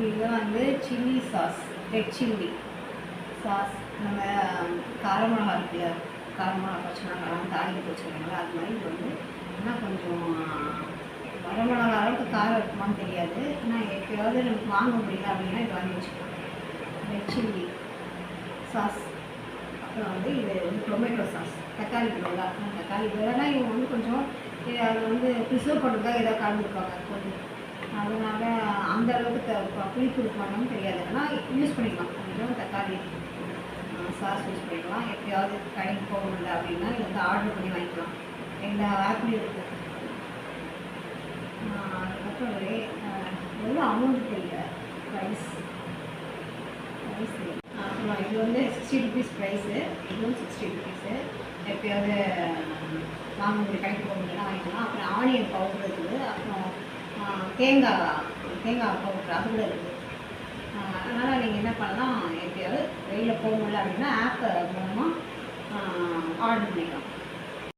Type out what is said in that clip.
இது வந்து chilli sauce, red chilli sauce. நம்ம கார மிளகா இருக்குல்ல, கார மிளகா பச்சை மிளகாலாம் தாளித்து வச்சுக்கிறோங்களா, அது மாதிரி இது வந்து இன்னும் கொஞ்சம் வர மிளகா அளவுக்கு காரம் இருக்குமான்னு தெரியாது. ஆனால் எப்போயாவது நமக்கு வாங்க முடியல அப்படின்னா இது வாங்கி வச்சுக்கலாம். Red chilli sauce. அப்புறம் வந்து இது வந்து டொமேட்டோ சாஸ், தக்காளி விதையா, தக்காளி விதைனா இவங்க வந்து கொஞ்சம் அது வந்து ப்ரிசர்வ் பண்ணுறதுக்காக ஏதாவது கலந்துருப்பாங்க கொஞ்சம். அதனால் அந்த அளவுக்கு புளிப்பு இருக்குமான்னு தெரியாது. ஆனால் யூஸ் பண்ணிக்கலாம், கொஞ்சம் தக்காளி சாஸ் யூஸ் பண்ணிக்கலாம். எப்போயாவது கடைக்கு போக முடியல அப்படின்னா இது வந்து ஆர்டர் பண்ணி வாங்கிக்கலாம். எல்லா ஆப்லேயும் இருக்குது. அதுக்கப்புறம் எவ்வளோ அமௌண்ட் தெரியல ப்ரைஸ். அப்புறம் இது வந்து 60 ருபீஸ் ப்ரைஸு, இதுவும் 60 ருபீஸு. எப்போயாவது வாங்க முடியும், கடைக்கு போக முடியலாம் வாங்கிக்கலாம். அப்புறம் ஆனியன் பவுட்ரு இருக்குது. அப்புறம் தேங்காய் பவுட்ரு அது கூட இருக்குது. அதனால் நீங்கள் என்ன பண்ணலாம், எப்போயாவது வெளியில் போக முடியல அப்படின்னா ஆப் மூலமாக ஆர்டர் பண்ணிக்கலாம்.